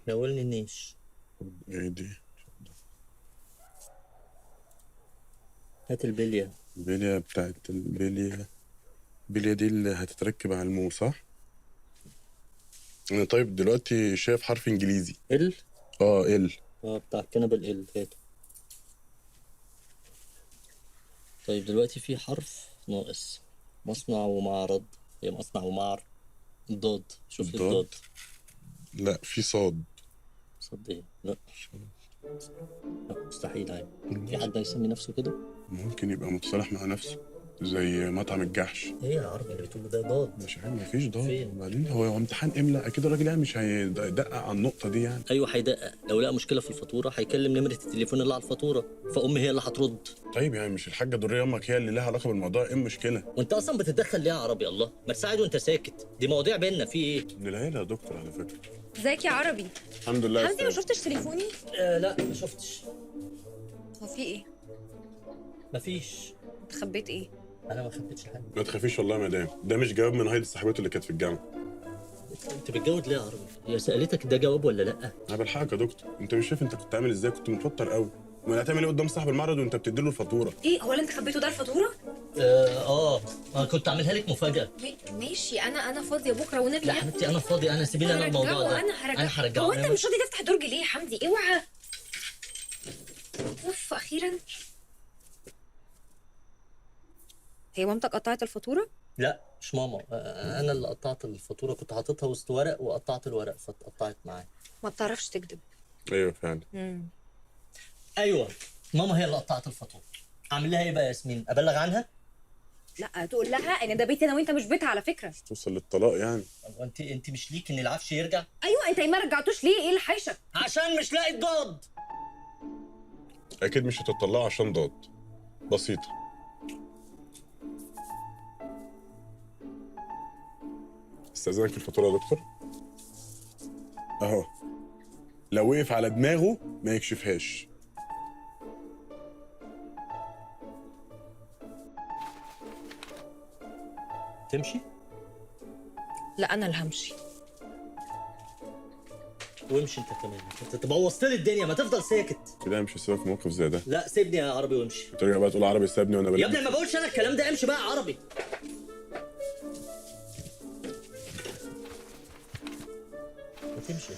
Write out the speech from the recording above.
ناولني النيش. ايه دي؟ هات البلية. البلية بتاعت البلية. البلية دي اللي هتتركب على المو صح؟ انا طيب دلوقتي شايف حرف انجليزي. ال ال. بتاع الكنبة هاته. طيب دلوقتي في حرف ناقص. مصنع ومعرض. هي مصنع ومعرض. الضاد، شوف لي الضاد. الضاد. لا في صاد. صد ايه؟ لا. لا مستحيل عادي. في حد هيسمي نفسه كده؟ ممكن يبقى متصالح مع نفسه زي مطعم الجحش. ايه يا عربي اللي بتقوله ده؟ ضاد. مش عارف مفيش ضاد. فين؟ وبعدين هو امتحان املا اكيد الراجل يعني مش هيدقق على النقطه دي يعني. ايوه هيدقق، لو لقى مشكله في الفاتوره هيكلم نمره التليفون اللي على الفاتوره، فامي هي اللي هترد. طيب يعني مش الحاجه دريه امك هي اللي لها علاقه بالموضوع؟ ايه المشكله؟ وانت اصلا بتتدخل ليه يا عربي؟ الله ما تساعد وانت ساكت، دي مواضيع بينا، في ايه؟ من العيله يا دكتور على فكره. ازيك يا عربي؟ الحمد لله. حمدي ما شفتش تليفوني؟ لا ما شفتش. هو في ايه؟ مفيش. انت خبيت ايه؟ انا ما خبيتش حاجه. ما تخافيش والله يا مدام، ده مش جواب من هايدي صاحبته اللي كانت في الجامعه. انت بتجاوب ليه يا عربي؟ هي سالتك ده جواب ولا لا؟ انا بلحقك يا دكتور، انت مش شايف انت كنت عامل ازاي؟ كنت متوتر قوي. امال هتعمل ايه قدام صاحب المعرض وانت بتدي له الفاتوره؟ ايه هو اللي انت خبيته ده الفاتوره؟ انا كنت عاملها لك مفاجاه. ماشي، انا فاضيه بكره ونبي. لا حبيبتي انا فاضي، انا سيبي لي انا الموضوع ده. انا هرجعه. هو انت مش راضي تفتح درج ليه يا حمدي؟ اوعى. اوف اخيرا. هي مامتك قطعت الفاتوره؟ لا مش ماما، انا اللي قطعت الفاتوره، كنت حاططها وسط ورق وقطعت الورق فاتقطعت معايا. ما بتعرفش تكذب. ايوه فعلا. ايوه ماما هي اللي قطعت الفاتوره. اعمل لها ايه بقى يا ياسمين؟ ابلغ عنها؟ لا تقول لها ان ده بيتي انا وانت مش بيتها على فكره. توصل للطلاق يعني. انت مش ليك ان العفش يرجع؟ ايوه انت ما رجعتوش ليه؟ ايه اللي حايشك؟ عشان مش لاقي الضاد. اكيد مش هتطلعوا عشان ضاد. بسيطه. استاذنك في الفاتوره يا دكتور. اهو. لو وقف على دماغه ما يكشفهاش. تمشي؟ لا انا اللي همشي. وامشي انت كمان، انت تبوظت لي الدنيا، ما تفضل ساكت. كده مش هسيبك في موقف زي ده. لا سيبني يا عربي وامشي. ترجع بقى تقول عربي سابني وانا يا ابني ما بقولش انا الكلام ده، امشي بقى يا عربي. ما تمشي.